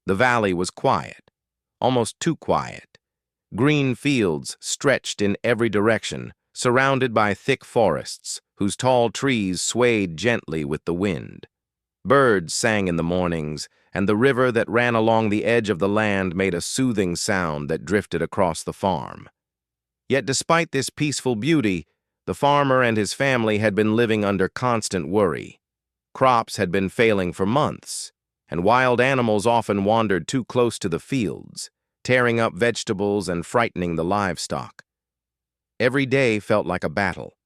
The valley was quiet, almost too quiet. Green fields stretched in every direction, surrounded by thick forests, whose tall trees swayed gently with the wind. Birds sang in the mornings, and the river that ran along the edge of the land made a soothing sound that drifted across the farm. Yet despite this peaceful beauty, the farmer and his family had been living under constant worry. Crops had been failing for months, and wild animals often wandered too close to the fields, tearing up vegetables and frightening the livestock. Every day felt like a battle,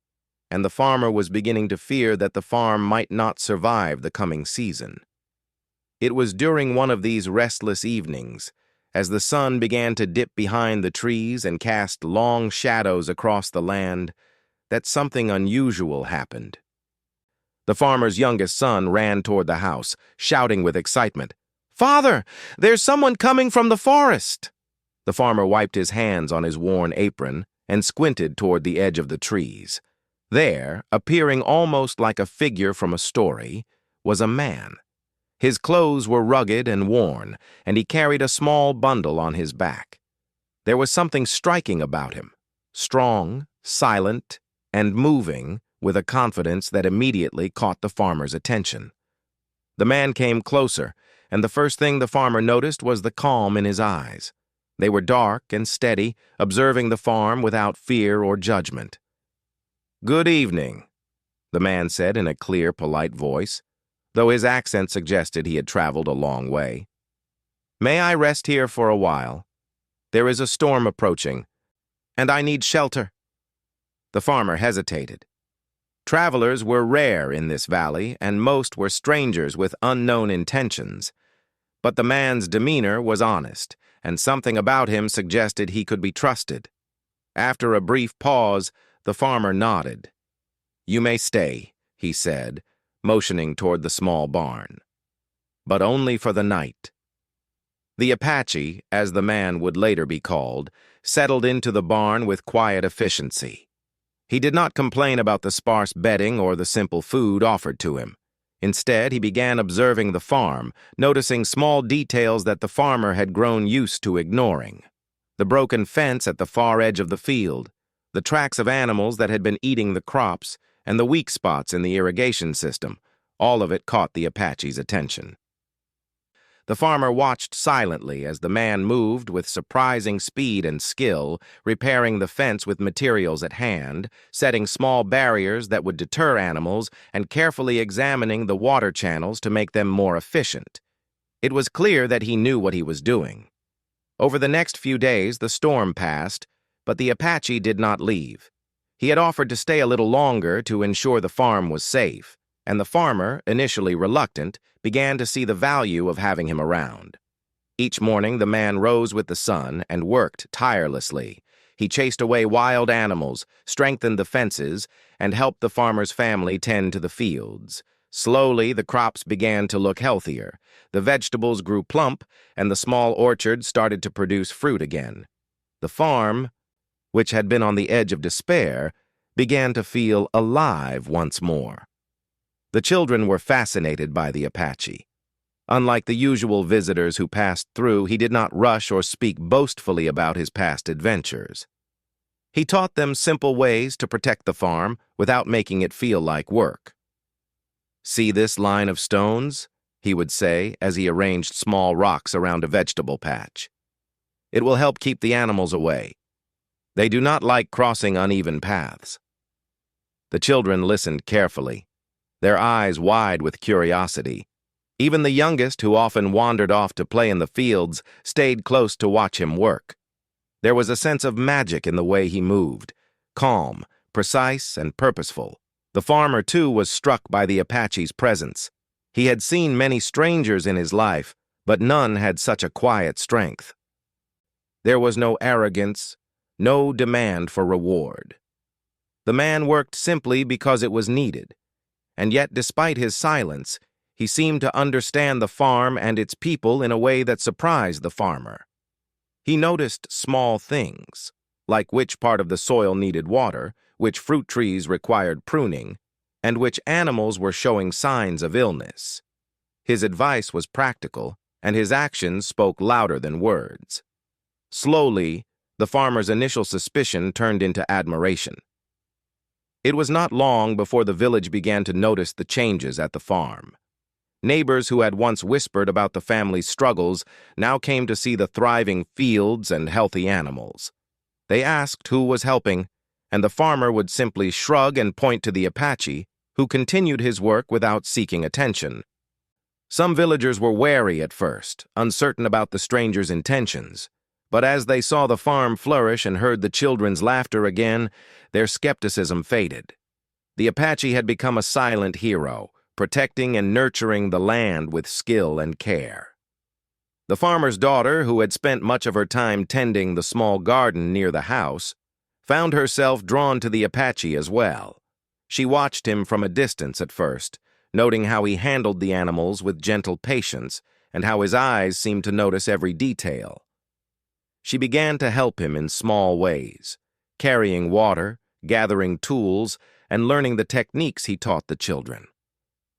and the farmer was beginning to fear that the farm might not survive the coming season. It was during one of these restless evenings, as the sun began to dip behind the trees and cast long shadows across the land, that something unusual happened. The farmer's youngest son ran toward the house, shouting with excitement, "Father, there's someone coming from the forest!" The farmer wiped his hands on his worn apron and squinted toward the edge of the trees. There, appearing almost like a figure from a story, was a man. His clothes were rugged and worn, and he carried a small bundle on his back. There was something striking about him, strong, silent, and moving, with a confidence that immediately caught the farmer's attention. The man came closer, and the first thing the farmer noticed was the calm in his eyes. They were dark and steady, observing the farm without fear or judgment. "Good evening," the man said in a clear, polite voice, though his accent suggested he had traveled a long way. "May I rest here for a while? There is a storm approaching, and I need shelter." The farmer hesitated. Travelers were rare in this valley, and most were strangers with unknown intentions. But the man's demeanor was honest, and something about him suggested he could be trusted. After a brief pause, the farmer nodded. "You may stay," he said, motioning toward the small barn. "But only for the night." The Apache, as the man would later be called, settled into the barn with quiet efficiency. He did not complain about the sparse bedding or the simple food offered to him. Instead, he began observing the farm, noticing small details that the farmer had grown used to ignoring. The broken fence at the far edge of the field, the tracks of animals that had been eating the crops, and the weak spots in the irrigation system, all of it caught the Apache's attention. The farmer watched silently as the man moved with surprising speed and skill, repairing the fence with materials at hand, setting small barriers that would deter animals, and carefully examining the water channels to make them more efficient. It was clear that he knew what he was doing. Over the next few days, the storm passed, but the Apache did not leave. He had offered to stay a little longer to ensure the farm was safe, and the farmer, initially reluctant, began to see the value of having him around. Each morning, the man rose with the sun and worked tirelessly. He chased away wild animals, strengthened the fences, and helped the farmer's family tend to the fields. Slowly, the crops began to look healthier. The vegetables grew plump, and the small orchards started to produce fruit again. The farm, which had been on the edge of despair, began to feel alive once more. The children were fascinated by the Apache. Unlike the usual visitors who passed through, he did not rush or speak boastfully about his past adventures. He taught them simple ways to protect the farm without making it feel like work. "See this line of stones?" he would say as he arranged small rocks around a vegetable patch. "It will help keep the animals away. They do not like crossing uneven paths." The children listened carefully, their eyes wide with curiosity. Even the youngest, who often wandered off to play in the fields, stayed close to watch him work. There was a sense of magic in the way he moved, calm, precise, and purposeful. The farmer, too, was struck by the Apache's presence. He had seen many strangers in his life, but none had such a quiet strength. There was no arrogance, no demand for reward. The man worked simply because it was needed. And yet, despite his silence, he seemed to understand the farm and its people in a way that surprised the farmer. He noticed small things, like which part of the soil needed water, which fruit trees required pruning, and which animals were showing signs of illness. His advice was practical and his actions spoke louder than words. Slowly, the farmer's initial suspicion turned into admiration. It was not long before the village began to notice the changes at the farm. Neighbors who had once whispered about the family's struggles now came to see the thriving fields and healthy animals. They asked who was helping, and the farmer would simply shrug and point to the Apache, who continued his work without seeking attention. Some villagers were wary at first, uncertain about the stranger's intentions. But as they saw the farm flourish and heard the children's laughter again, their skepticism faded. The Apache had become a silent hero, protecting and nurturing the land with skill and care. The farmer's daughter, who had spent much of her time tending the small garden near the house, found herself drawn to the Apache as well. She watched him from a distance at first, noting how he handled the animals with gentle patience and how his eyes seemed to notice every detail. She began to help him in small ways, carrying water, gathering tools, and learning the techniques he taught the children.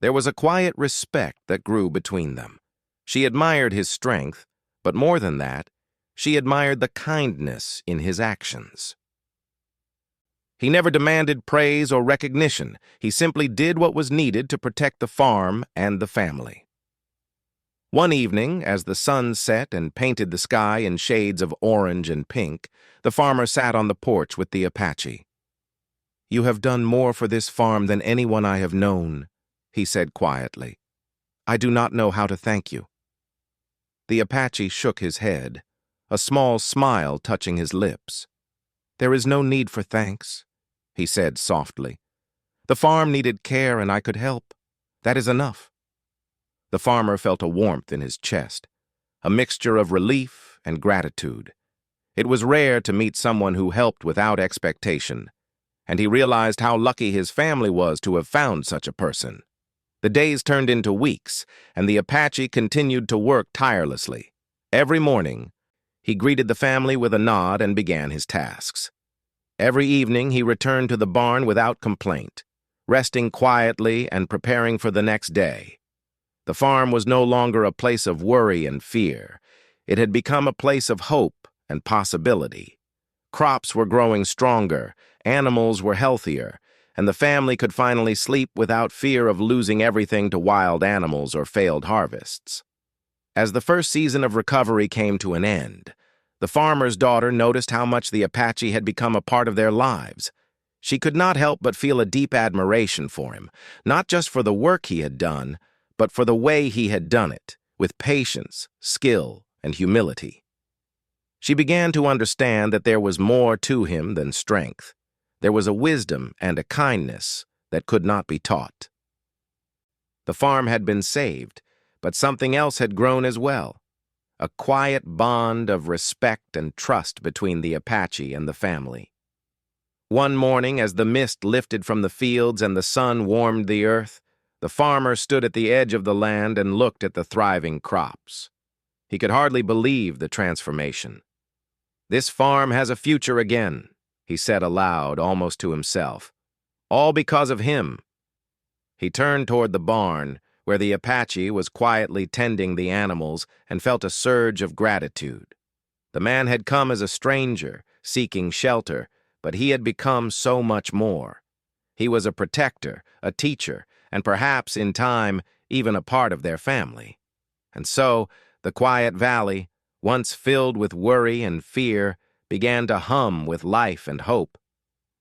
There was a quiet respect that grew between them. She admired his strength, but more than that, she admired the kindness in his actions. He never demanded praise or recognition. He simply did what was needed to protect the farm and the family. One evening, as the sun set and painted the sky in shades of orange and pink, the farmer sat on the porch with the Apache. "You have done more for this farm than anyone I have known," he said quietly. "I do not know how to thank you." The Apache shook his head, a small smile touching his lips. "There is no need for thanks," he said softly. "The farm needed care and I could help. That is enough." The farmer felt a warmth in his chest, a mixture of relief and gratitude. It was rare to meet someone who helped without expectation, and he realized how lucky his family was to have found such a person. The days turned into weeks, and the Apache continued to work tirelessly. Every morning, he greeted the family with a nod and began his tasks. Every evening, he returned to the barn without complaint, resting quietly and preparing for the next day. The farm was no longer a place of worry and fear. It had become a place of hope and possibility. Crops were growing stronger, animals were healthier, and the family could finally sleep without fear of losing everything to wild animals or failed harvests. As the first season of recovery came to an end, the farmer's daughter noticed how much the Apache had become a part of their lives. She could not help but feel a deep admiration for him, not just for the work he had done, but for the way he had done it, with patience, skill, and humility. She began to understand that there was more to him than strength. There was a wisdom and a kindness that could not be taught. The farm had been saved, but something else had grown as well. A quiet bond of respect and trust between the Apache and the family. One morning, as the mist lifted from the fields and the sun warmed the earth, the farmer stood at the edge of the land and looked at the thriving crops. He could hardly believe the transformation. "This farm has a future again," he said aloud, almost to himself. "All because of him." He turned toward the barn, where the Apache was quietly tending the animals, and felt a surge of gratitude. The man had come as a stranger, seeking shelter, but he had become so much more. He was a protector, a teacher, and perhaps, in time, even a part of their family. And so, the quiet valley, once filled with worry and fear, began to hum with life and hope.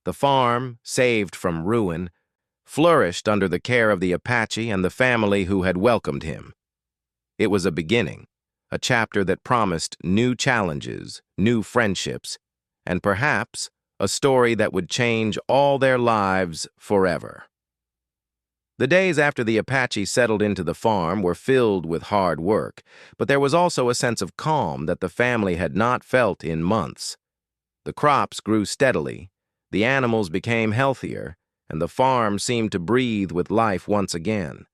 The farm, saved from ruin, flourished under the care of the Apache and the family who had welcomed him. It was a beginning, a chapter that promised new challenges, new friendships, and perhaps a story that would change all their lives forever. The days after the Apache settled into the farm were filled with hard work, but there was also a sense of calm that the family had not felt in months. The crops grew steadily, the animals became healthier, and the farm seemed to breathe with life once again.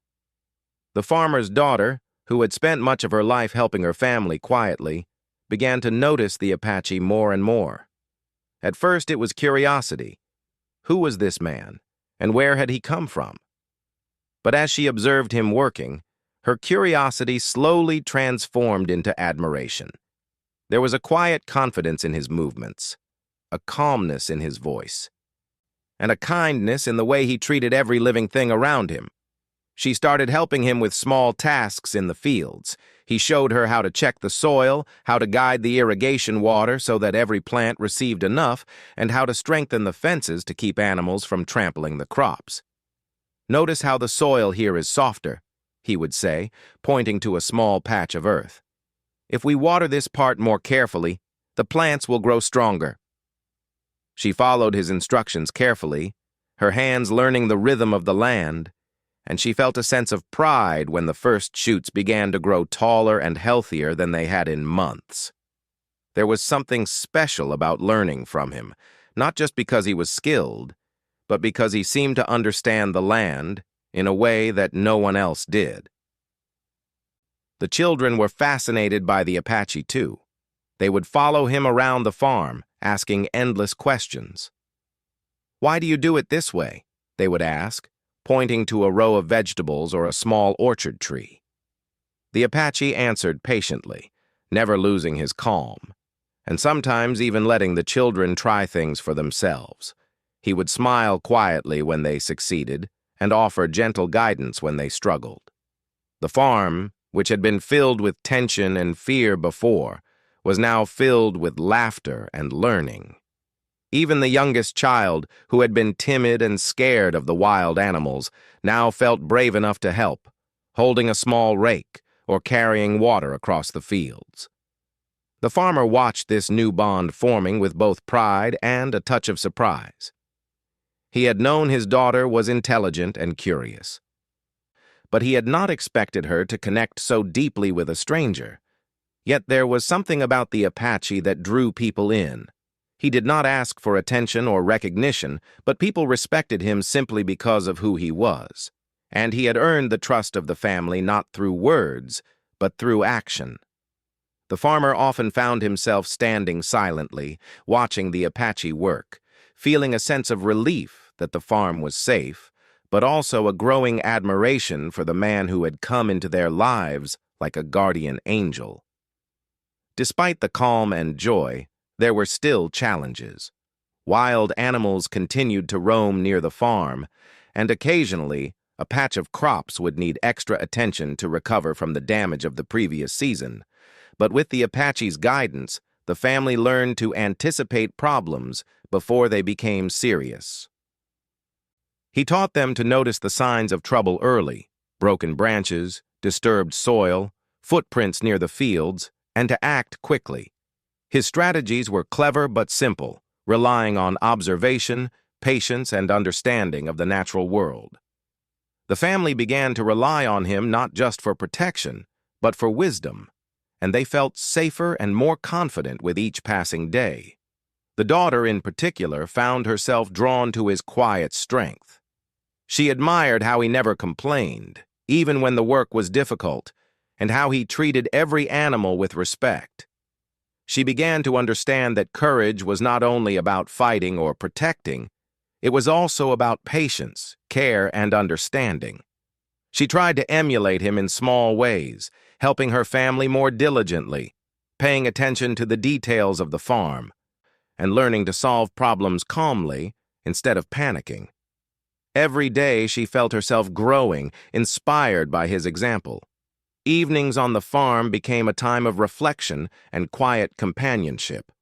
The farmer's daughter, who had spent much of her life helping her family quietly, began to notice the Apache more and more. At first it was curiosity. Who was this man, and where had he come from? But as she observed him working, Her curiosity slowly transformed into admiration. There was a quiet confidence in his movements, a calmness in his voice, and a kindness in the way he treated every living thing around him. She started helping him with small tasks in the fields. He showed her how to check the soil, how to guide the irrigation water so that every plant received enough, and how to strengthen the fences to keep animals from trampling the crops. "Notice how the soil here is softer," he would say, pointing to a small patch of earth. "If we water this part more carefully, the plants will grow stronger." She followed his instructions carefully, her hands learning the rhythm of the land, and she felt a sense of pride when the first shoots began to grow taller and healthier than they had in months. There was something special about learning from him, not just because he was skilled, but because he seemed to understand the land in a way that no one else did. The children were fascinated by the Apache too. They would follow him around the farm, asking endless questions. "Why do you do it this way?" they would ask, pointing to a row of vegetables or a small orchard tree. The Apache answered patiently, never losing his calm, and sometimes even letting the children try things for themselves. He would smile quietly when they succeeded and offer gentle guidance when they struggled. The farm, which had been filled with tension and fear before, was now filled with laughter and learning. Even the youngest child, who had been timid and scared of the wild animals, now felt brave enough to help, holding a small rake or carrying water across the fields. The farmer watched this new bond forming with both pride and a touch of surprise. He had known his daughter was intelligent and curious, but he had not expected her to connect so deeply with a stranger. Yet there was something about the Apache that drew people in. He did not ask for attention or recognition, but people respected him simply because of who he was. And he had earned the trust of the family not through words, but through action. The farmer often found himself standing silently, watching the Apache work, feeling a sense of relief that the farm was safe, but also a growing admiration for the man who had come into their lives like a guardian angel. Despite the calm and joy, there were still challenges. Wild animals continued to roam near the farm, and occasionally a patch of crops would need extra attention to recover from the damage of the previous season. But with the Apache's guidance, the family learned to anticipate problems before they became serious. He taught them to notice the signs of trouble early: broken branches, disturbed soil, footprints near the fields, and to act quickly. His strategies were clever but simple, relying on observation, patience, and understanding of the natural world. The family began to rely on him not just for protection, but for wisdom, and they felt safer and more confident with each passing day. The daughter, in particular, found herself drawn to his quiet strength. She admired how he never complained, even when the work was difficult, and how he treated every animal with respect. She began to understand that courage was not only about fighting or protecting, it was also about patience, care, and understanding. She tried to emulate him in small ways, helping her family more diligently, paying attention to the details of the farm, and learning to solve problems calmly instead of panicking. Every day she felt herself growing, inspired by his example. Evenings on the farm became a time of reflection and quiet companionship.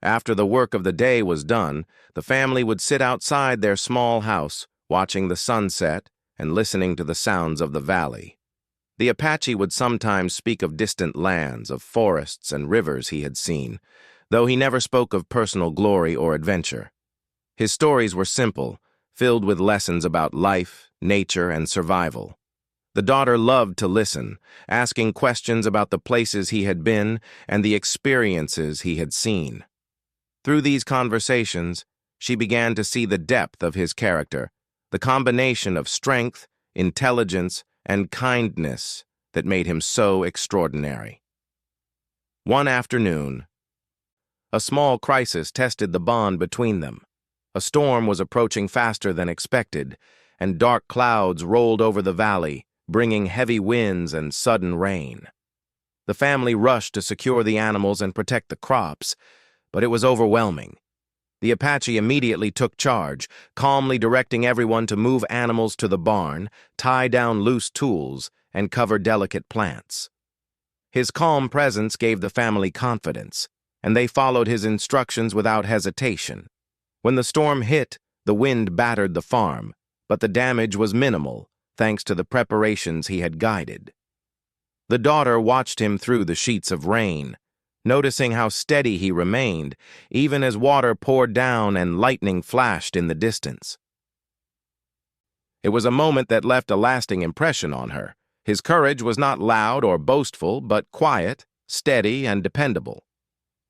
After the work of the day was done, the family would sit outside their small house, watching the sunset and listening to the sounds of the valley. The Apache would sometimes speak of distant lands, of forests and rivers he had seen, though he never spoke of personal glory or adventure. His stories were simple, filled with lessons about life, nature, and survival. The daughter loved to listen, asking questions about the places he had been and the experiences he had seen. Through these conversations, she began to see the depth of his character, the combination of strength, intelligence, and kindness that made him so extraordinary. One afternoon, a small crisis tested the bond between them. A storm was approaching faster than expected, and dark clouds rolled over the valley, bringing heavy winds and sudden rain. The family rushed to secure the animals and protect the crops, but it was overwhelming. The Apache immediately took charge, calmly directing everyone to move animals to the barn, tie down loose tools, and cover delicate plants. His calm presence gave the family confidence, and they followed his instructions without hesitation. When the storm hit, the wind battered the farm, but the damage was minimal, thanks to the preparations he had guided. The daughter watched him through the sheets of rain, noticing how steady he remained, even as water poured down and lightning flashed in the distance. It was a moment that left a lasting impression on her. His courage was not loud or boastful, but quiet, steady, and dependable.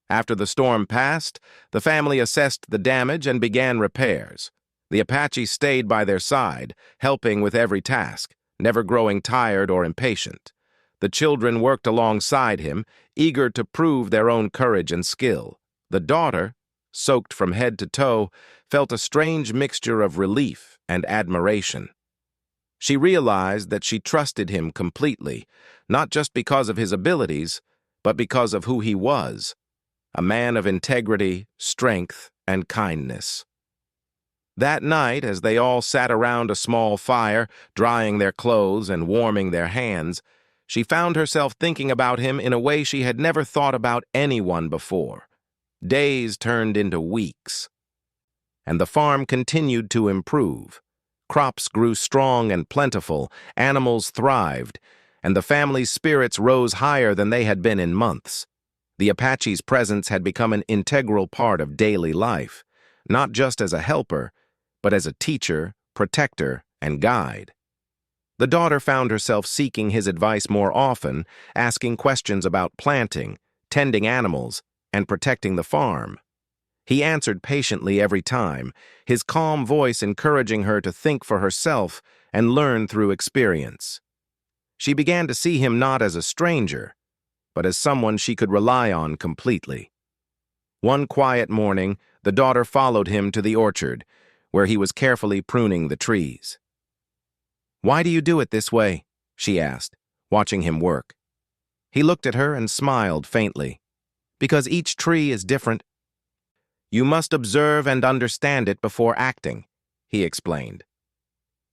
After the storm passed, the family assessed the damage and began repairs. The Apache stayed by their side, helping with every task, never growing tired or impatient. The children worked alongside him, eager to prove their own courage and skill. The daughter, soaked from head to toe, felt a strange mixture of relief and admiration. She realized that she trusted him completely, not just because of his abilities, but because of who he was, a man of integrity, strength, and kindness. That night, as they all sat around a small fire, drying their clothes and warming their hands, she found herself thinking about him in a way she had never thought about anyone before. Days turned into weeks, and the farm continued to improve. Crops grew strong and plentiful, animals thrived, and the family's spirits rose higher than they had been in months. The Apache's presence had become an integral part of daily life, not just as a helper, but as a teacher, protector, and guide. The daughter found herself seeking his advice more often, asking questions about planting, tending animals, and protecting the farm. He answered patiently every time, his calm voice encouraging her to think for herself and learn through experience. She began to see him not as a stranger, but as someone she could rely on completely. One quiet morning, the daughter followed him to the orchard, where he was carefully pruning the trees. "Why do you do it this way?" she asked, watching him work. He looked at her and smiled faintly. "Because each tree is different. You must observe and understand it before acting," he explained.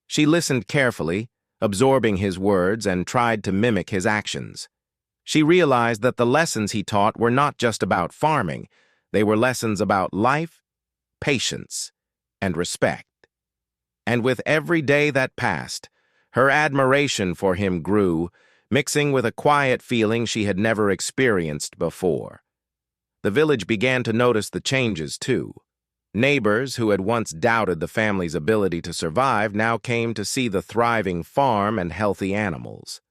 She listened carefully, absorbing his words, and tried to mimic his actions. She realized that the lessons he taught were not just about farming, they were lessons about life, patience, and respect. And with every day that passed, her admiration for him grew, mixing with a quiet feeling she had never experienced before. The village began to notice the changes, too. Neighbors who had once doubted the family's ability to survive now came to see the thriving farm and healthy animals.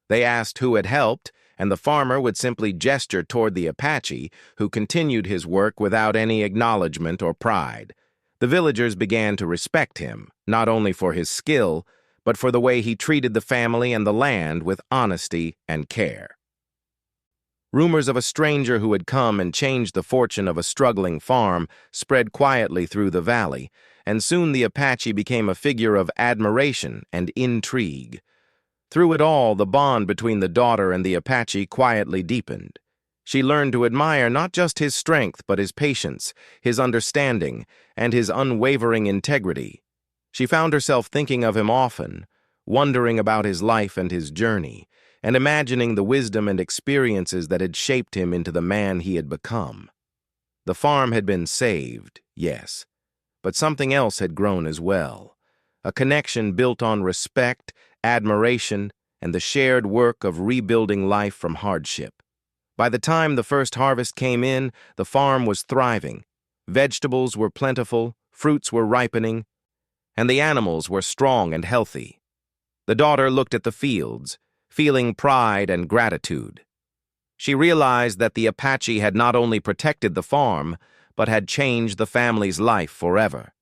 They asked who had helped, and the farmer would simply gesture toward the Apache, who continued his work without any acknowledgement or pride. The villagers began to respect him, not only for his skill, but for the way he treated the family and the land with honesty and care. Rumors of a stranger who had come and changed the fortune of a struggling farm spread quietly through the valley, and soon the Apache became a figure of admiration and intrigue. Through it all, the bond between the daughter and the Apache quietly deepened. She learned to admire not just his strength, but his patience, his understanding, and his unwavering integrity. She found herself thinking of him often, wondering about his life and his journey, and imagining the wisdom and experiences that had shaped him into the man he had become. The farm had been saved, yes, but something else had grown as well. A connection built on respect, admiration, and the shared work of rebuilding life from hardship. By the time the first harvest came in, the farm was thriving. Vegetables were plentiful, fruits were ripening, and the animals were strong and healthy. The daughter looked at the fields, feeling pride and gratitude. She realized that the Apache had not only protected the farm, but had changed the family's life forever.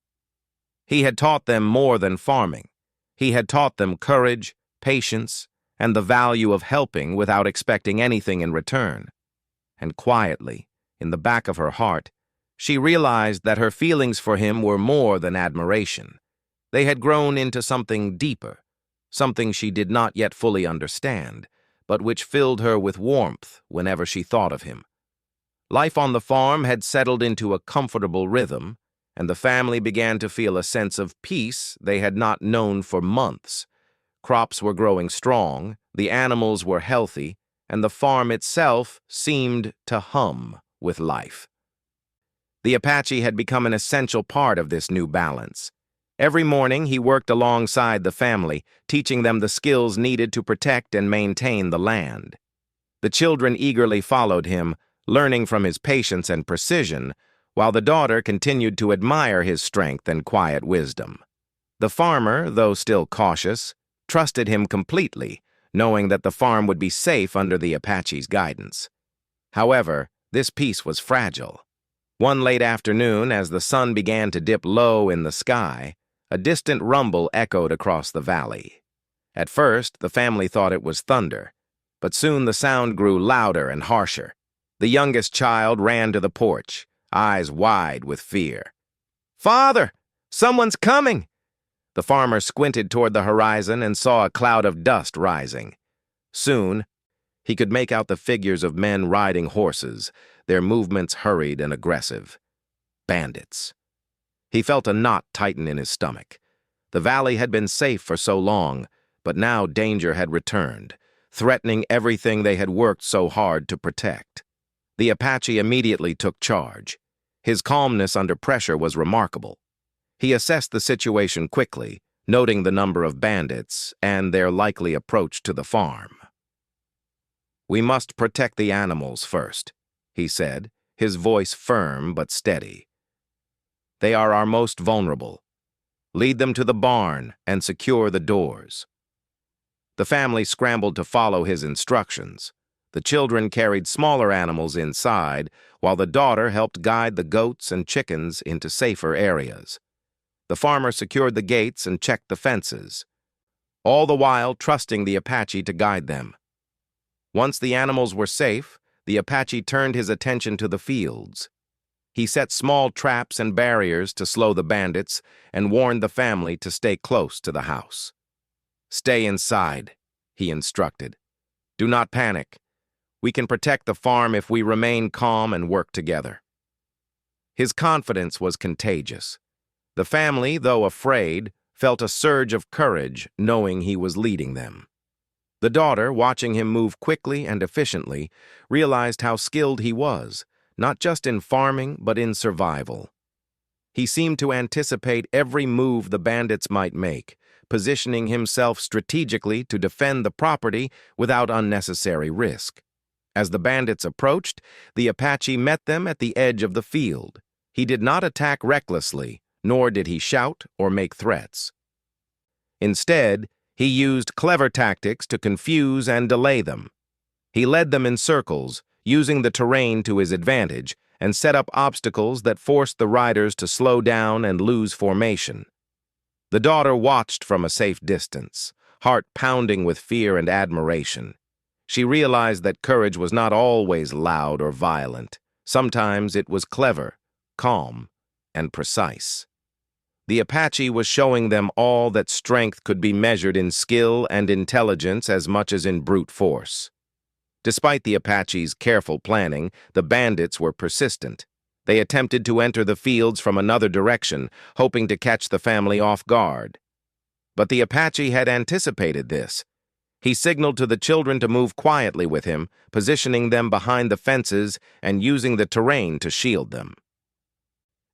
He had taught them more than farming. He had taught them courage, patience, and the value of helping without expecting anything in return. And quietly, in the back of her heart, she realized that her feelings for him were more than admiration. They had grown into something deeper, something she did not yet fully understand, but which filled her with warmth whenever she thought of him. Life on the farm had settled into a comfortable rhythm, and the family began to feel a sense of peace they had not known for months. Crops were growing strong, the animals were healthy, and the farm itself seemed to hum with life. The Apache had become an essential part of this new balance. Every morning he worked alongside the family, teaching them the skills needed to protect and maintain the land. The children eagerly followed him, learning from his patience and precision, while the daughter continued to admire his strength and quiet wisdom. The farmer, though still cautious, trusted him completely, knowing that the farm would be safe under the Apache's guidance. However, this peace was fragile. One late afternoon, as the sun began to dip low in the sky, a distant rumble echoed across the valley. At first, the family thought it was thunder, but soon the sound grew louder and harsher. The youngest child ran to the porch, eyes wide with fear. "Father, someone's coming!" The farmer squinted toward the horizon and saw a cloud of dust rising. Soon, he could make out the figures of men riding horses, their movements hurried and aggressive. Bandits. He felt a knot tighten in his stomach. The valley had been safe for so long, but now danger had returned, threatening everything they had worked so hard to protect. The Apache immediately took charge. His calmness under pressure was remarkable. He assessed the situation quickly, noting the number of bandits and their likely approach to the farm. "We must protect the animals first," he said, his voice firm but steady. "They are our most vulnerable. Lead them to the barn and secure the doors." The family scrambled to follow his instructions. The children carried smaller animals inside, while the daughter helped guide the goats and chickens into safer areas. The farmer secured the gates and checked the fences, all the while trusting the Apache to guide them. Once the animals were safe, the Apache turned his attention to the fields. He set small traps and barriers to slow the bandits and warned the family to stay close to the house. "Stay inside," he instructed. "Do not panic. We can protect the farm if we remain calm and work together." His confidence was contagious. The family, though afraid, felt a surge of courage knowing he was leading them. The daughter, watching him move quickly and efficiently, realized how skilled he was, not just in farming but in survival. He seemed to anticipate every move the bandits might make, positioning himself strategically to defend the property without unnecessary risk. As the bandits approached, the Apache met them at the edge of the field. He did not attack recklessly, nor did he shout or make threats. Instead, he used clever tactics to confuse and delay them. He led them in circles, using the terrain to his advantage, and set up obstacles that forced the riders to slow down and lose formation. The daughter watched from a safe distance, heart pounding with fear and admiration. She realized that courage was not always loud or violent. Sometimes it was clever, calm, and precise. The Apache was showing them all that strength could be measured in skill and intelligence as much as in brute force. Despite the Apache's careful planning, the bandits were persistent. They attempted to enter the fields from another direction, hoping to catch the family off guard. But the Apache had anticipated this. He signaled to the children to move quietly with him, positioning them behind the fences and using the terrain to shield them.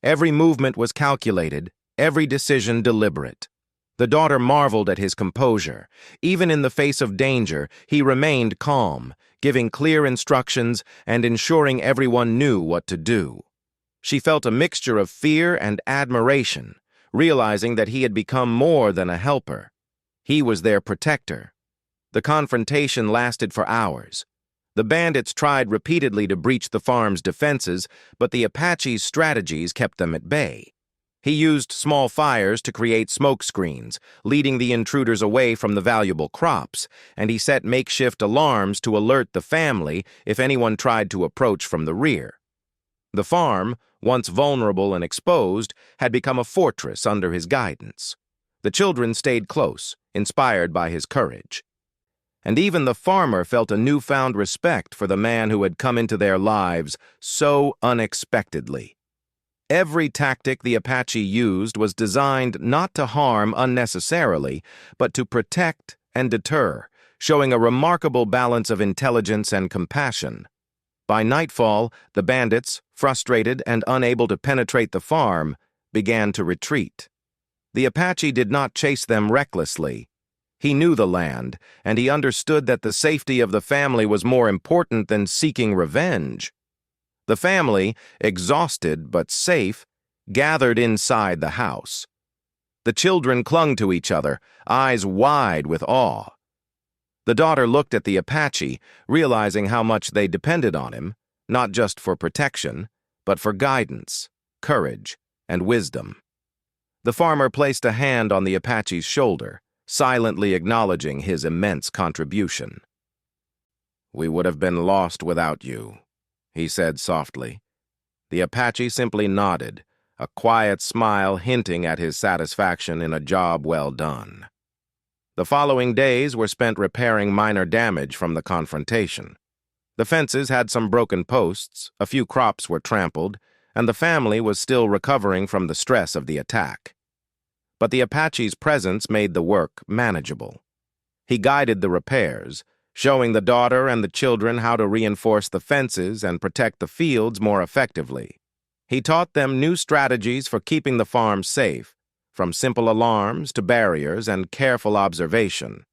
Every movement was calculated, every decision deliberate. The daughter marveled at his composure. Even in the face of danger, he remained calm, giving clear instructions and ensuring everyone knew what to do. She felt a mixture of fear and admiration, realizing that he had become more than a helper. He was their protector. The confrontation lasted for hours. The bandits tried repeatedly to breach the farm's defenses, but the Apache's strategies kept them at bay. He used small fires to create smoke screens, leading the intruders away from the valuable crops, and he set makeshift alarms to alert the family if anyone tried to approach from the rear. The farm, once vulnerable and exposed, had become a fortress under his guidance. The children stayed close, inspired by his courage. And even the farmer felt a newfound respect for the man who had come into their lives so unexpectedly. Every tactic the Apache used was designed not to harm unnecessarily, but to protect and deter, showing a remarkable balance of intelligence and compassion. By nightfall, the bandits, frustrated and unable to penetrate the farm, began to retreat. The Apache did not chase them recklessly. He knew the land, and he understood that the safety of the family was more important than seeking revenge. The family, exhausted but safe, gathered inside the house. The children clung to each other, eyes wide with awe. The daughter looked at the Apache, realizing how much they depended on him, not just for protection, but for guidance, courage, and wisdom. The farmer placed a hand on the Apache's shoulder, silently acknowledging his immense contribution. "We would have been lost without you," he said softly. The Apache simply nodded, a quiet smile hinting at his satisfaction in a job well done. The following days were spent repairing minor damage from the confrontation. The fences had some broken posts, a few crops were trampled, and the family was still recovering from the stress of the attack. But the Apache's presence made the work manageable. He guided the repairs, showing the daughter and the children how to reinforce the fences and protect the fields more effectively. He taught them new strategies for keeping the farm safe, from simple alarms to barriers and careful observation.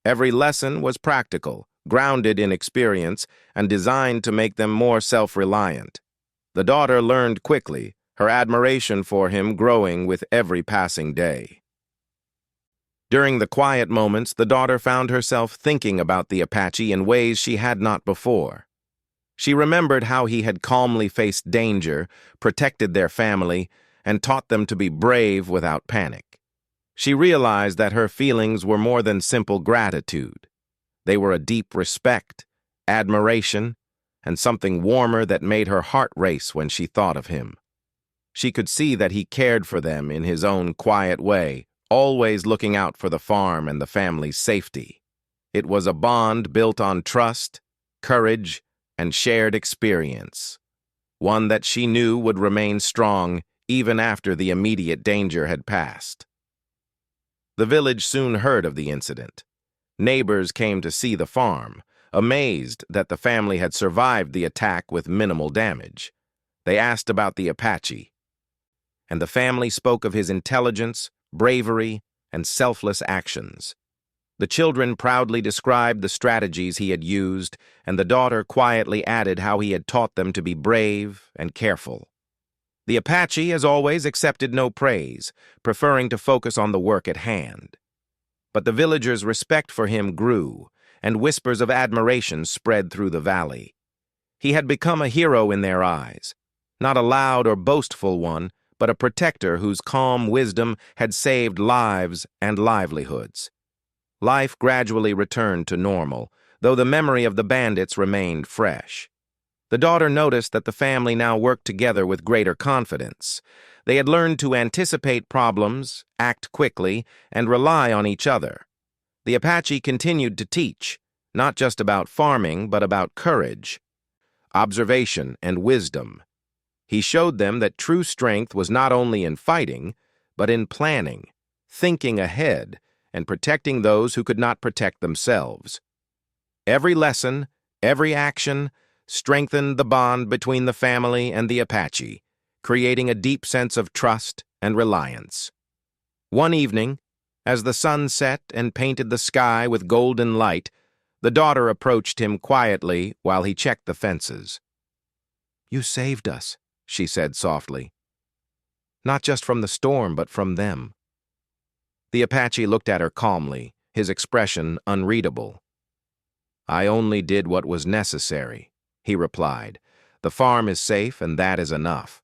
Every lesson was practical, grounded in experience, and designed to make them more self-reliant. The daughter learned quickly, her admiration for him growing with every passing day. During the quiet moments, the daughter found herself thinking about the Apache in ways she had not before. She remembered how he had calmly faced danger, protected their family, and taught them to be brave without panic. She realized that her feelings were more than simple gratitude. They were a deep respect, admiration, and something warmer that made her heart race when she thought of him. She could see that he cared for them in his own quiet way, always looking out for the farm and the family's safety. It was a bond built on trust, courage, and shared experience, one that she knew would remain strong even after the immediate danger had passed. The village soon heard of the incident. Neighbors came to see the farm, amazed that the family had survived the attack with minimal damage. They asked about the Apache, and the family spoke of his intelligence, bravery, and selfless actions. The children proudly described the strategies he had used, and the daughter quietly added how he had taught them to be brave and careful. The Apache, as always, accepted no praise, preferring to focus on the work at hand. But the villagers' respect for him grew, and whispers of admiration spread through the valley. He had become a hero in their eyes, not a loud or boastful one, but a protector whose calm wisdom had saved lives and livelihoods. Life gradually returned to normal, though the memory of the bandits remained fresh. The daughter noticed that the family now worked together with greater confidence. They had learned to anticipate problems, act quickly, and rely on each other. The Apache continued to teach, not just about farming, but about courage, observation, and wisdom. He showed them that true strength was not only in fighting, but in planning, thinking ahead, and protecting those who could not protect themselves. Every lesson, every action, strengthened the bond between the family and the Apache, creating a deep sense of trust and reliance. One evening, as the sun set and painted the sky with golden light, the daughter approached him quietly while he checked the fences. "You saved us," she said softly. "Not just from the storm, but from them." The Apache looked at her calmly, his expression unreadable. "I only did what was necessary," he replied. "The farm is safe, and that is enough."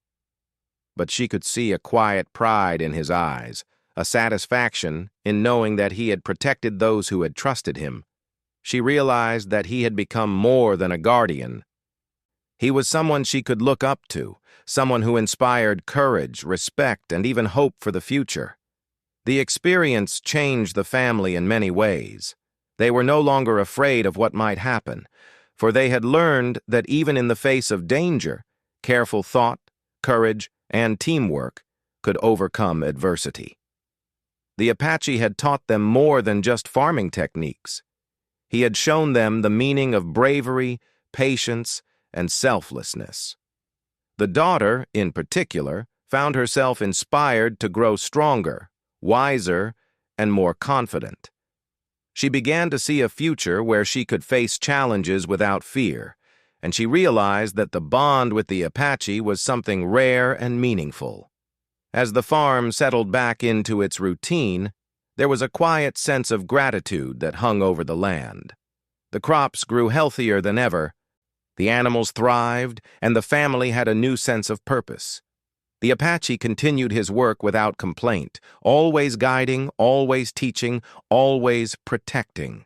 But she could see a quiet pride in his eyes, a satisfaction in knowing that he had protected those who had trusted him. She realized that he had become more than a guardian. He was someone she could look up to, someone who inspired courage, respect, and even hope for the future. The experience changed the family in many ways. They were no longer afraid of what might happen, for they had learned that even in the face of danger, careful thought, courage, and teamwork could overcome adversity. The Apache had taught them more than just farming techniques. He had shown them the meaning of bravery, patience, and selflessness. The daughter, in particular, found herself inspired to grow stronger, wiser, and more confident. She began to see a future where she could face challenges without fear, and she realized that the bond with the Apache was something rare and meaningful. As the farm settled back into its routine, there was a quiet sense of gratitude that hung over the land. The crops grew healthier than ever, the animals thrived, and the family had a new sense of purpose. The Apache continued his work without complaint, always guiding, always teaching, always protecting.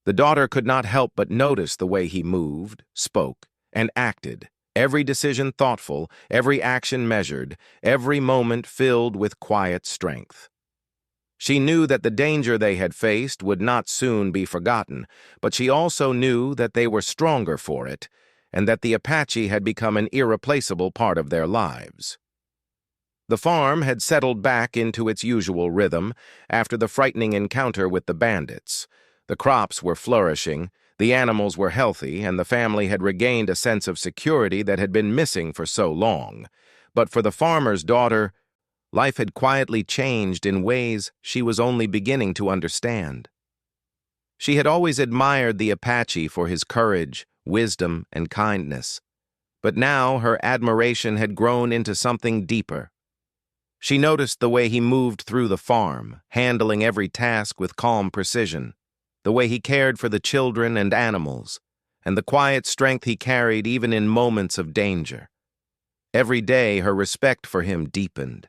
The daughter could not help but notice the way he moved, spoke, and acted, every decision thoughtful, every action measured, every moment filled with quiet strength. She knew that the danger they had faced would not soon be forgotten, but she also knew that they were stronger for it, and that the Apache had become an irreplaceable part of their lives. The farm had settled back into its usual rhythm after the frightening encounter with the bandits. The crops were flourishing, the animals were healthy, and the family had regained a sense of security that had been missing for so long. But for the farmer's daughter, life had quietly changed in ways she was only beginning to understand. She had always admired the Apache for his courage, wisdom, and kindness, but now her admiration had grown into something deeper. She noticed the way he moved through the farm, handling every task with calm precision, the way he cared for the children and animals, and the quiet strength he carried even in moments of danger. Every day her respect for him deepened,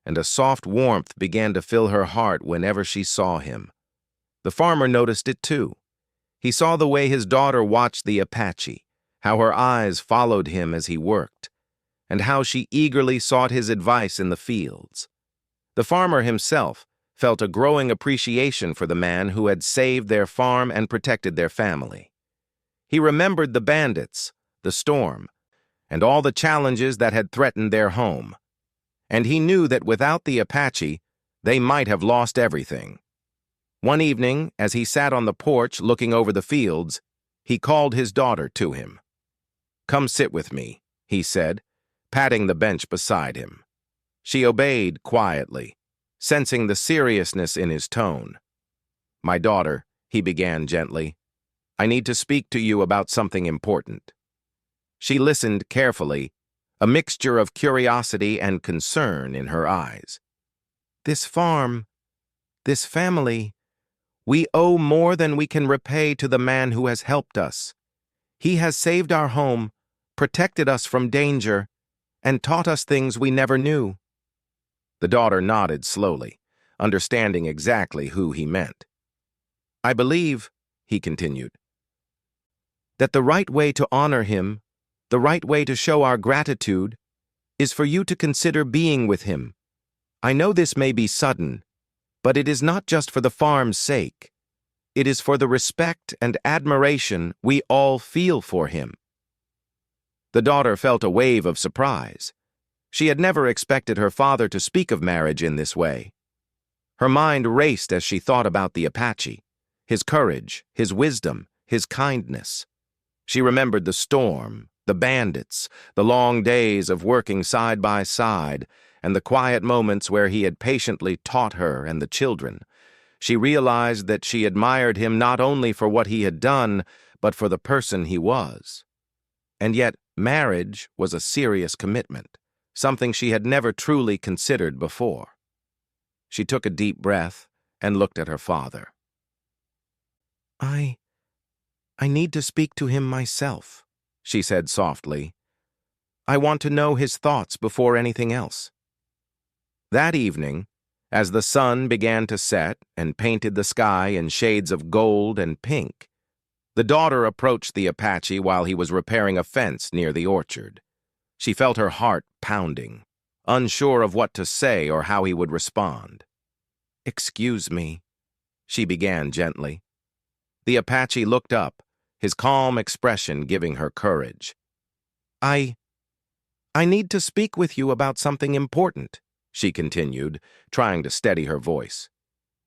and a soft warmth began to fill her heart whenever she saw him. The farmer noticed it too. He saw the way his daughter watched the Apache, how her eyes followed him as he worked, and how she eagerly sought his advice in the fields. The farmer himself felt a growing appreciation for the man who had saved their farm and protected their family. He remembered the bandits, the storm, and all the challenges that had threatened their home. And he knew that without the Apache, they might have lost everything. One evening, as he sat on the porch looking over the fields, he called his daughter to him. "Come sit with me," he said, patting the bench beside him. She obeyed quietly, sensing the seriousness in his tone. "My daughter," he began gently, "I need to speak to you about something important." She listened carefully, a mixture of curiosity and concern in her eyes. "This farm, this family, we owe more than we can repay to the man who has helped us. He has saved our home, protected us from danger, and taught us things we never knew." The daughter nodded slowly, understanding exactly who he meant. "I believe," he continued, "that the right way to honor him, the right way to show our gratitude, is for you to consider being with him. I know this may be sudden, but it is not just for the farm's sake. It is for the respect and admiration we all feel for him." The daughter felt a wave of surprise. She had never expected her father to speak of marriage in this way. Her mind raced as she thought about the Apache, his courage, his wisdom, his kindness. She remembered the storm, the bandits, the long days of working side by side, and the quiet moments where he had patiently taught her and the children. She realized that she admired him not only for what he had done, but for the person he was. And yet, marriage was a serious commitment, something she had never truly considered before. She took a deep breath and looked at her father. I need to speak to him myself," she said softly. "I want to know his thoughts before anything else." That evening, as the sun began to set and painted the sky in shades of gold and pink, the daughter approached the Apache while he was repairing a fence near the orchard. She felt her heart pounding, unsure of what to say or how he would respond. "Excuse me," she began gently. The Apache looked up, his calm expression giving her courage. I need to speak with you about something important," she continued, trying to steady her voice.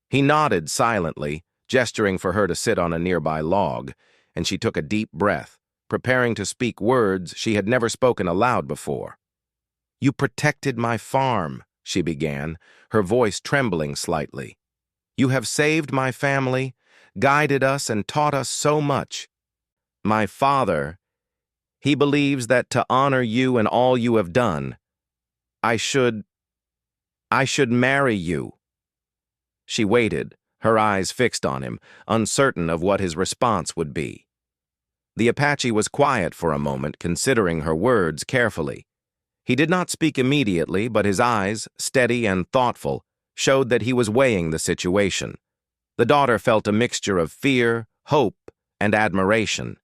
He nodded silently, gesturing for her to sit on a nearby log, and she took a deep breath, preparing to speak words she had never spoken aloud before. "You protected my farm," she began, her voice trembling slightly. "You have saved my family, guided us, and taught us so much. My father, he believes that to honor you and all you have done, I should marry you." She waited, her eyes fixed on him, uncertain of what his response would be. The Apache was quiet for a moment, considering her words carefully. He did not speak immediately, but his eyes, steady and thoughtful, showed that he was weighing the situation. The daughter felt a mixture of fear, hope, and admiration.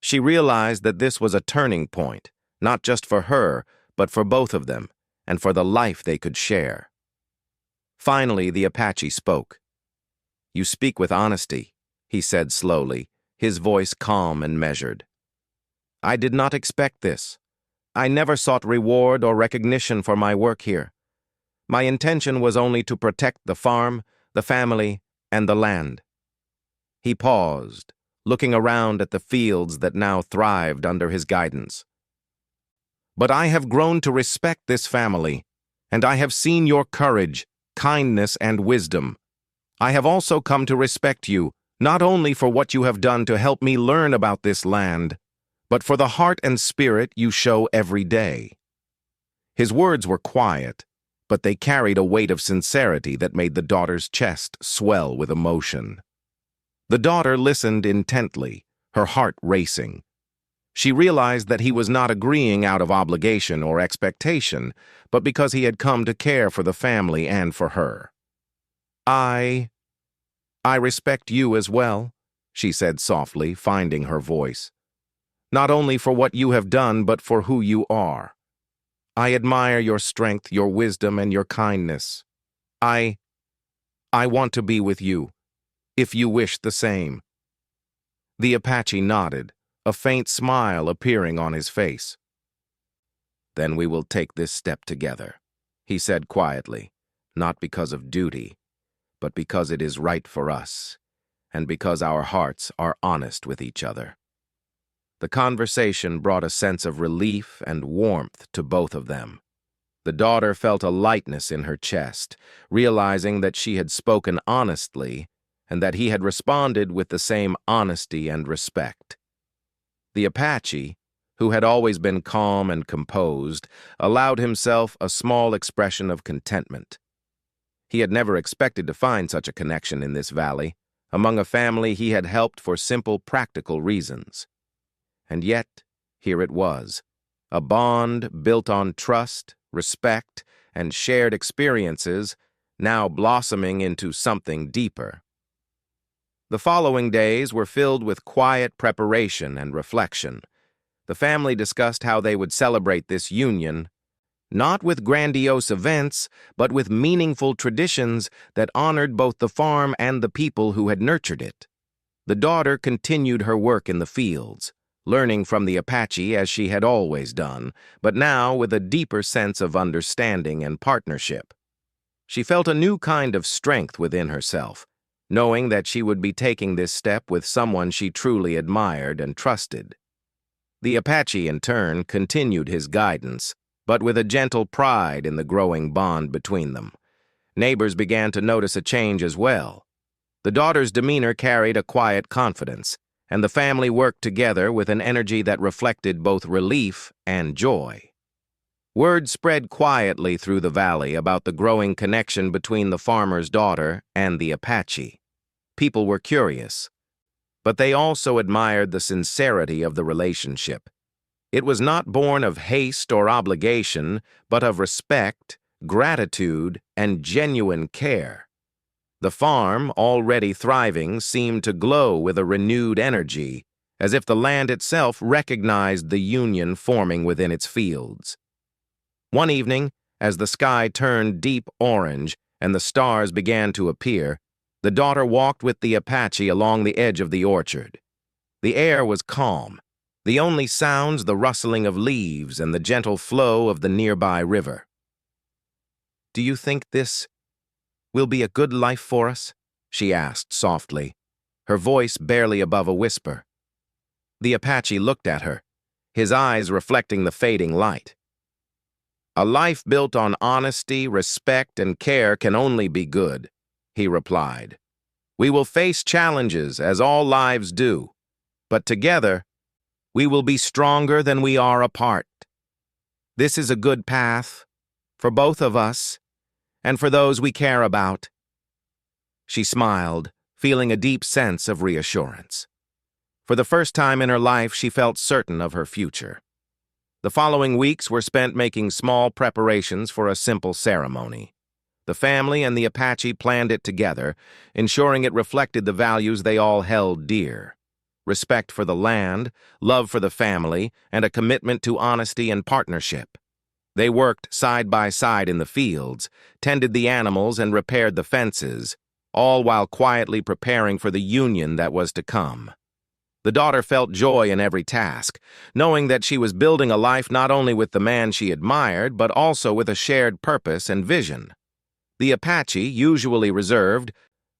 She realized that this was a turning point, not just for her, but for both of them, and for the life they could share. Finally, the Apache spoke. "You speak with honesty," he said slowly, his voice calm and measured. "I did not expect this. I never sought reward or recognition for my work here. My intention was only to protect the farm, the family, and the land." He paused, looking around at the fields that now thrived under his guidance. "But I have grown to respect this family, and I have seen your courage, kindness, and wisdom. I have also come to respect you, not only for what you have done to help me learn about this land, but for the heart and spirit you show every day." His words were quiet, but they carried a weight of sincerity that made the daughter's chest swell with emotion. The daughter listened intently, her heart racing. She realized that he was not agreeing out of obligation or expectation, but because he had come to care for the family and for her. I respect you as well," she said softly, finding her voice. "Not only for what you have done, but for who you are. I admire your strength, your wisdom, and your kindness. I want to be with you, if you wish the same." The Apache nodded, a faint smile appearing on his face. "Then we will take this step together," he said quietly, "not because of duty, but because it is right for us, and because our hearts are honest with each other." The conversation brought a sense of relief and warmth to both of them. The daughter felt a lightness in her chest, realizing that she had spoken honestly and that he had responded with the same honesty and respect. The Apache, who had always been calm and composed, allowed himself a small expression of contentment. He had never expected to find such a connection in this valley, among a family he had helped for simple, practical reasons. And yet, here it was, a bond built on trust, respect, and shared experiences, now blossoming into something deeper. The following days were filled with quiet preparation and reflection. The family discussed how they would celebrate this union, not with grandiose events, but with meaningful traditions that honored both the farm and the people who had nurtured it. The daughter continued her work in the fields, learning from the Apache as she had always done, but now with a deeper sense of understanding and partnership. She felt a new kind of strength within herself, knowing that she would be taking this step with someone she truly admired and trusted. The Apache, in turn, continued his guidance, but with a gentle pride in the growing bond between them. Neighbors began to notice a change as well. The daughter's demeanor carried a quiet confidence, and the family worked together with an energy that reflected both relief and joy. Word spread quietly through the valley about the growing connection between the farmer's daughter and the Apache. People were curious, but they also admired the sincerity of the relationship. It was not born of haste or obligation, but of respect, gratitude, and genuine care. The farm, already thriving, seemed to glow with a renewed energy, as if the land itself recognized the union forming within its fields. One evening, as the sky turned deep orange and the stars began to appear, the daughter walked with the Apache along the edge of the orchard. The air was calm, the only sounds the rustling of leaves and the gentle flow of the nearby river. "Do you think this will be a good life for us?" she asked softly, her voice barely above a whisper. The Apache looked at her, his eyes reflecting the fading light. "A life built on honesty, respect, and care can only be good," he replied. "We will face challenges, as all lives do, but together, we will be stronger than we are apart. This is a good path for both of us and for those we care about." She smiled, feeling a deep sense of reassurance. For the first time in her life, she felt certain of her future. The following weeks were spent making small preparations for a simple ceremony. The family and the Apache planned it together, ensuring it reflected the values they all held dear: respect for the land, love for the family, and a commitment to honesty and partnership. They worked side by side in the fields, tended the animals, and repaired the fences, all while quietly preparing for the union that was to come. The daughter felt joy in every task, knowing that she was building a life not only with the man she admired, but also with a shared purpose and vision. The Apache, usually reserved,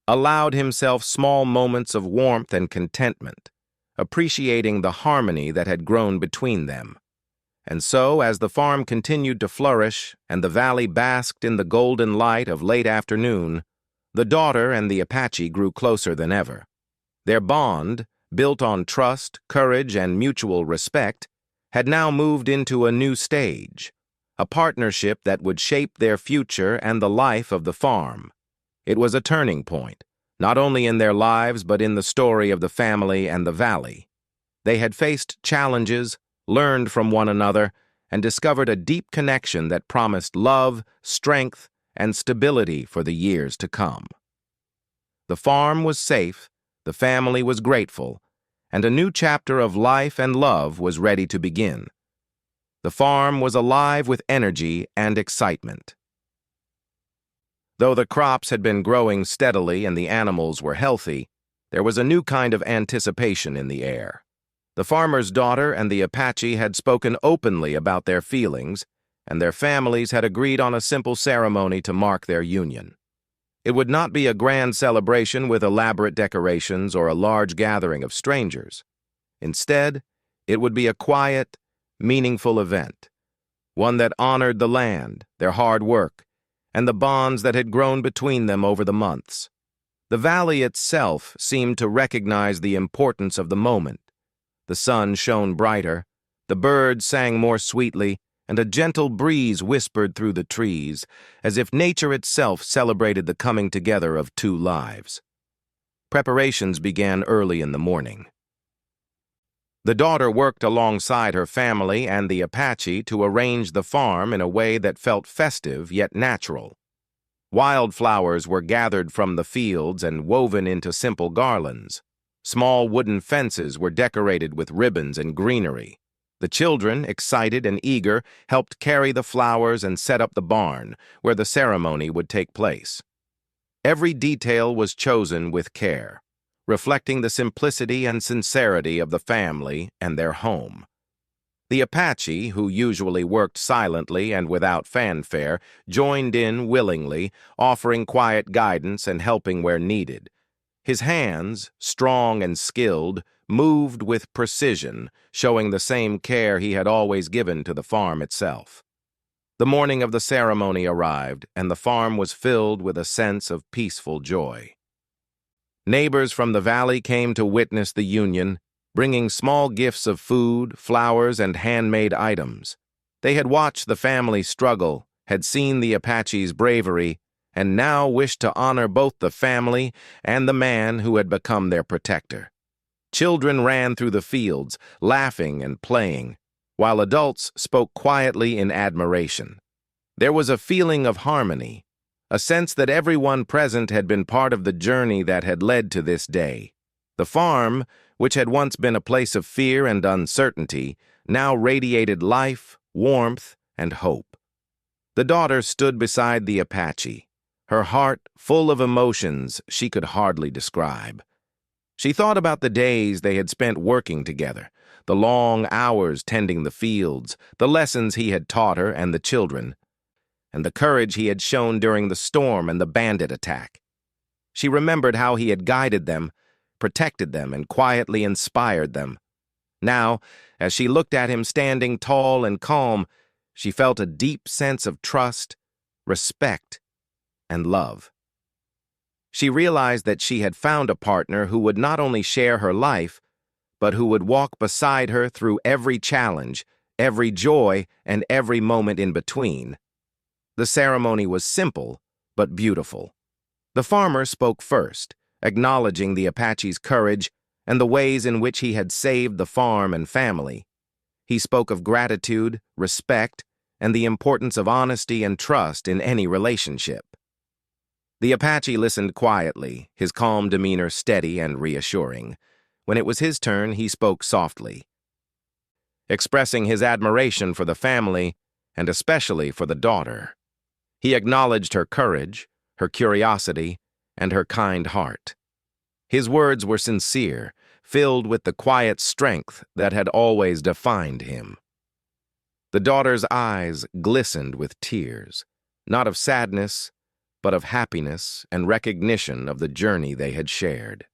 allowed himself small moments of warmth and contentment, appreciating the harmony that had grown between them. And so, as the farm continued to flourish and the valley basked in the golden light of late afternoon, the daughter and the Apache grew closer than ever. Their bond, built on trust, courage, and mutual respect, had now moved into a new stage, a partnership that would shape their future and the life of the farm. It was a turning point, not only in their lives but in the story of the family and the valley. They had faced challenges, learned from one another, and discovered a deep connection that promised love, strength, and stability for the years to come. The farm was safe, the family was grateful, and a new chapter of life and love was ready to begin. The farm was alive with energy and excitement. Though the crops had been growing steadily and the animals were healthy, there was a new kind of anticipation in the air. The farmer's daughter and the Apache had spoken openly about their feelings, and their families had agreed on a simple ceremony to mark their union. It would not be a grand celebration with elaborate decorations or a large gathering of strangers. Instead, it would be a quiet, meaningful event, one that honored the land, their hard work, and the bonds that had grown between them over the months. The valley itself seemed to recognize the importance of the moment. The sun shone brighter, the birds sang more sweetly, and a gentle breeze whispered through the trees, as if nature itself celebrated the coming together of two lives. Preparations began early in the morning. The daughter worked alongside her family and the Apache to arrange the farm in a way that felt festive yet natural. Wildflowers were gathered from the fields and woven into simple garlands. Small wooden fences were decorated with ribbons and greenery. The children, excited and eager, helped carry the flowers and set up the barn, where the ceremony would take place. Every detail was chosen with care, reflecting the simplicity and sincerity of the family and their home. The Apache, who usually worked silently and without fanfare, joined in willingly, offering quiet guidance and helping where needed. His hands, strong and skilled, moved with precision, showing the same care he had always given to the farm itself. The morning of the ceremony arrived, and the farm was filled with a sense of peaceful joy. Neighbors from the valley came to witness the union, bringing small gifts of food, flowers, and handmade items. They had watched the family struggle, had seen the Apache's bravery, and now wished to honor both the family and the man who had become their protector. Children ran through the fields, laughing and playing, while adults spoke quietly in admiration. There was a feeling of harmony, a sense that everyone present had been part of the journey that had led to this day. The farm, which had once been a place of fear and uncertainty, now radiated life, warmth, and hope. The daughter stood beside the Apache, her heart full of emotions she could hardly describe. She thought about the days they had spent working together, the long hours tending the fields, the lessons he had taught her and the children, and the courage he had shown during the storm and the bandit attack. She remembered how he had guided them, protected them, and quietly inspired them. Now, as she looked at him standing tall and calm, she felt a deep sense of trust, respect, and love. She realized that she had found a partner who would not only share her life, but who would walk beside her through every challenge, every joy, and every moment in between. The ceremony was simple, but beautiful. The farmer spoke first, acknowledging the Apache's courage and the ways in which he had saved the farm and family. He spoke of gratitude, respect, and the importance of honesty and trust in any relationship. The Apache listened quietly, his calm demeanor steady and reassuring. When it was his turn, he spoke softly, expressing his admiration for the family and especially for the daughter. He acknowledged her courage, her curiosity, and her kind heart. His words were sincere, filled with the quiet strength that had always defined him. The daughter's eyes glistened with tears, not of sadness, but of happiness and recognition of the journey they had shared.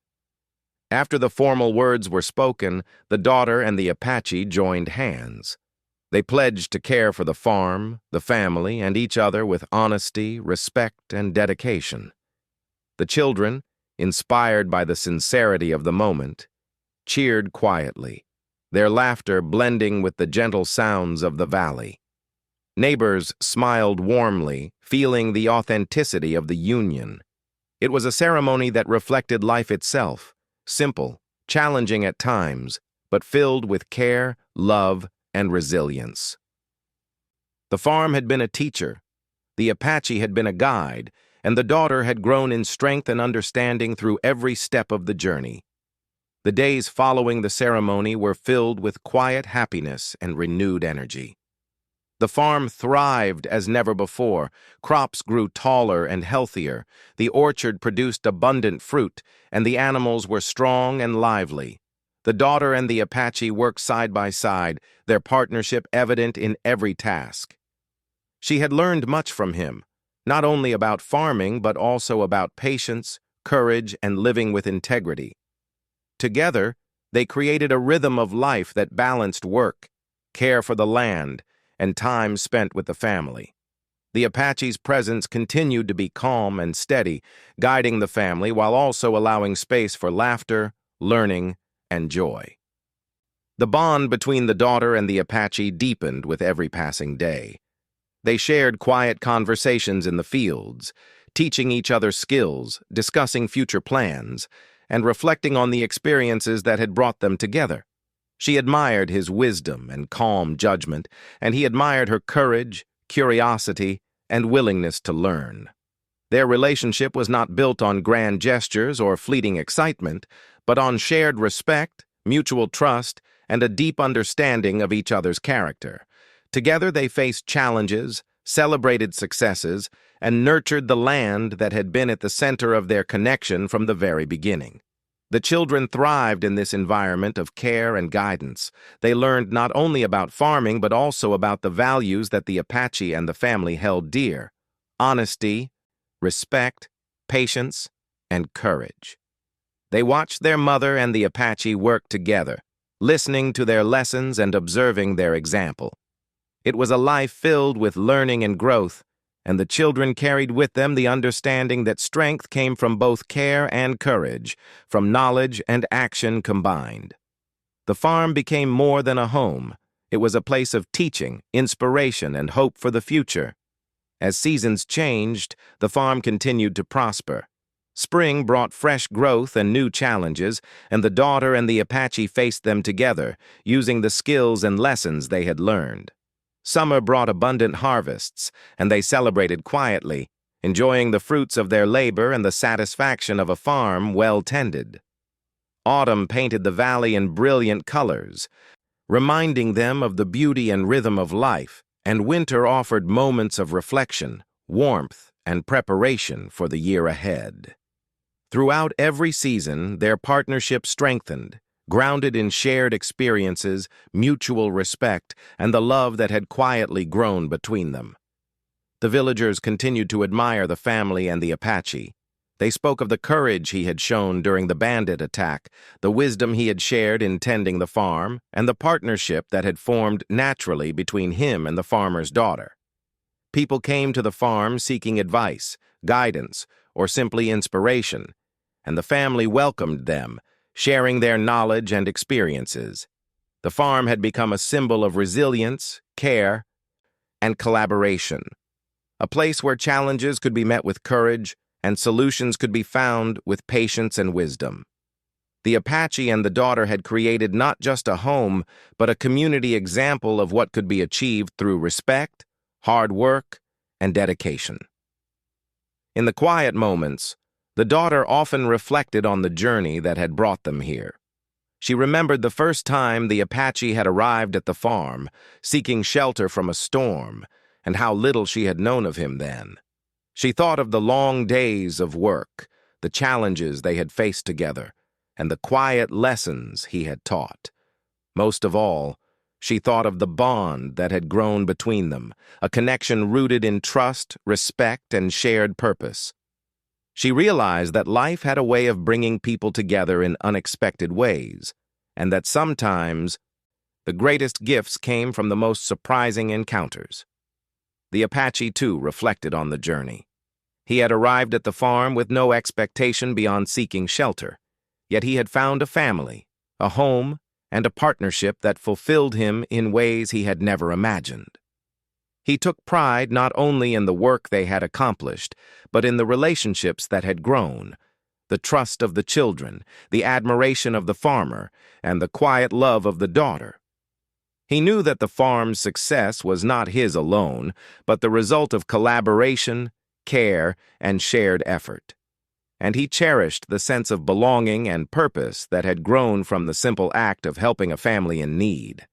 After the formal words were spoken, the daughter and the Apache joined hands. They pledged to care for the farm, the family, and each other with honesty, respect, and dedication. The children, inspired by the sincerity of the moment, cheered quietly, their laughter blending with the gentle sounds of the valley. Neighbors smiled warmly, feeling the authenticity of the union. It was a ceremony that reflected life itself, simple, challenging at times, but filled with care, love, and resilience. The farm had been a teacher, the Apache had been a guide, and the daughter had grown in strength and understanding through every step of the journey. The days following the ceremony were filled with quiet happiness and renewed energy. The farm thrived as never before. Crops grew taller and healthier, the orchard produced abundant fruit, and the animals were strong and lively. The daughter and the Apache worked side by side, their partnership evident in every task. She had learned much from him, not only about farming but also about patience, courage, and living with integrity. Together, they created a rhythm of life that balanced work, care for the land, and time spent with the family. The Apache's presence continued to be calm and steady, guiding the family while also allowing space for laughter, learning, and joy. The bond between the daughter and the Apache deepened with every passing day. They shared quiet conversations in the fields, teaching each other skills, discussing future plans, and reflecting on the experiences that had brought them together. She admired his wisdom and calm judgment, and he admired her courage, curiosity, and willingness to learn. Their relationship was not built on grand gestures or fleeting excitement, but on shared respect, mutual trust, and a deep understanding of each other's character. Together they faced challenges, celebrated successes, and nurtured the land that had been at the center of their connection from the very beginning. The children thrived in this environment of care and guidance. They learned not only about farming but also about the values that the Apache and the family held dear: honesty, respect, patience, and courage. They watched their mother and the Apache work together, listening to their lessons and observing their example. It was a life filled with learning and growth, and the children carried with them the understanding that strength came from both care and courage, from knowledge and action combined. The farm became more than a home. It was a place of teaching, inspiration, and hope for the future. As seasons changed, the farm continued to prosper. Spring brought fresh growth and new challenges, and the daughter and the Apache faced them together, using the skills and lessons they had learned. Summer brought abundant harvests, and they celebrated quietly, enjoying the fruits of their labor and the satisfaction of a farm well tended. Autumn painted the valley in brilliant colors, reminding them of the beauty and rhythm of life, and winter offered moments of reflection, warmth, and preparation for the year ahead. Throughout every season, their partnership strengthened, grounded in shared experiences, mutual respect, and the love that had quietly grown between them. The villagers continued to admire the family and the Apache. They spoke of the courage he had shown during the bandit attack, the wisdom he had shared in tending the farm, and the partnership that had formed naturally between him and the farmer's daughter. People came to the farm seeking advice, guidance, or simply inspiration, and the family welcomed them, sharing their knowledge and experiences. The farm had become a symbol of resilience, care, and collaboration, a place where challenges could be met with courage and solutions could be found with patience and wisdom. The Apache and the daughter had created not just a home, but a community example of what could be achieved through respect, hard work, and dedication. In the quiet moments, the daughter often reflected on the journey that had brought them here. She remembered the first time the Apache had arrived at the farm, seeking shelter from a storm, and how little she had known of him then. She thought of the long days of work, the challenges they had faced together, and the quiet lessons he had taught. Most of all, she thought of the bond that had grown between them, a connection rooted in trust, respect, and shared purpose. She realized that life had a way of bringing people together in unexpected ways, and that sometimes the greatest gifts came from the most surprising encounters. The Apache, too, reflected on the journey. He had arrived at the farm with no expectation beyond seeking shelter, yet he had found a family, a home, and a partnership that fulfilled him in ways he had never imagined. He took pride not only in the work they had accomplished, but in the relationships that had grown, the trust of the children, the admiration of the farmer, and the quiet love of the daughter. He knew that the farm's success was not his alone, but the result of collaboration, care, and shared effort. And he cherished the sense of belonging and purpose that had grown from the simple act of helping a family in need.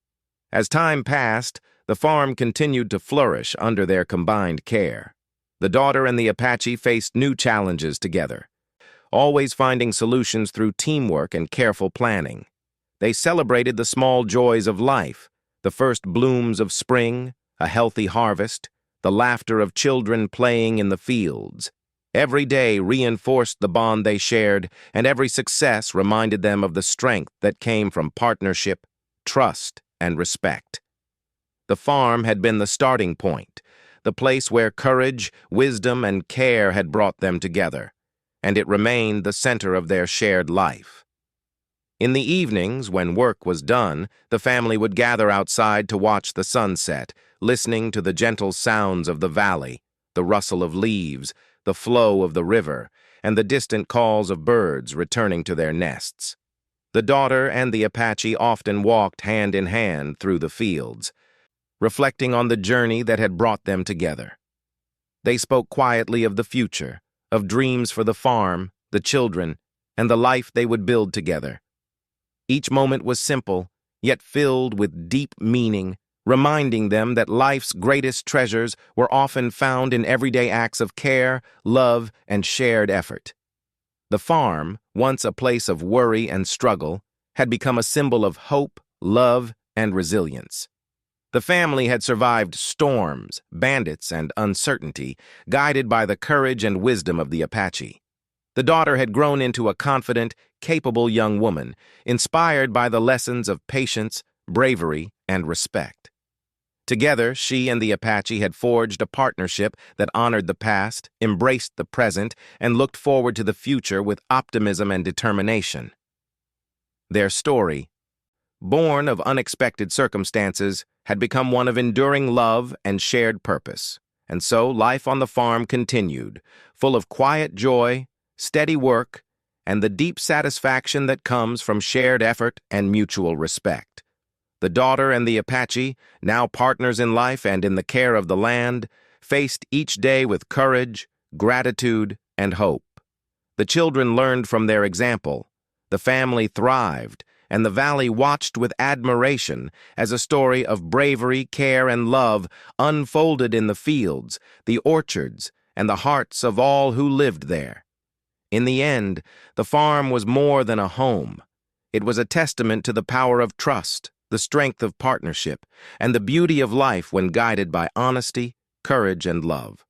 As time passed, the farm continued to flourish under their combined care. The daughter and the Apache faced new challenges together, always finding solutions through teamwork and careful planning. They celebrated the small joys of life, the first blooms of spring, a healthy harvest, the laughter of children playing in the fields. Every day reinforced the bond they shared, and every success reminded them of the strength that came from partnership, trust, and respect. The farm had been the starting point, the place where courage, wisdom, and care had brought them together, and it remained the center of their shared life. In the evenings, when work was done, the family would gather outside to watch the sunset, listening to the gentle sounds of the valley, the rustle of leaves, the flow of the river, and the distant calls of birds returning to their nests. The daughter and the Apache often walked hand in hand through the fields, reflecting on the journey that had brought them together. They spoke quietly of the future, of dreams for the farm, the children, and the life they would build together. Each moment was simple, yet filled with deep meaning, reminding them that life's greatest treasures were often found in everyday acts of care, love, and shared effort. The farm, once a place of worry and struggle, had become a symbol of hope, love, and resilience. The family had survived storms, bandits, and uncertainty, guided by the courage and wisdom of the Apache. The daughter had grown into a confident, capable young woman, inspired by the lessons of patience, bravery, and respect. Together, she and the Apache had forged a partnership that honored the past, embraced the present, and looked forward to the future with optimism and determination. Their story, born of unexpected circumstances, had become one of enduring love and shared purpose. And so life on the farm continued, full of quiet joy, steady work, and the deep satisfaction that comes from shared effort and mutual respect. The daughter and the Apache, now partners in life and in the care of the land, faced each day with courage, gratitude, and hope. The children learned from their example. The family thrived, and the valley watched with admiration as a story of bravery, care, and love unfolded in the fields, the orchards, and the hearts of all who lived there. In the end, the farm was more than a home. It was a testament to the power of trust, the strength of partnership, and the beauty of life when guided by honesty, courage, and love.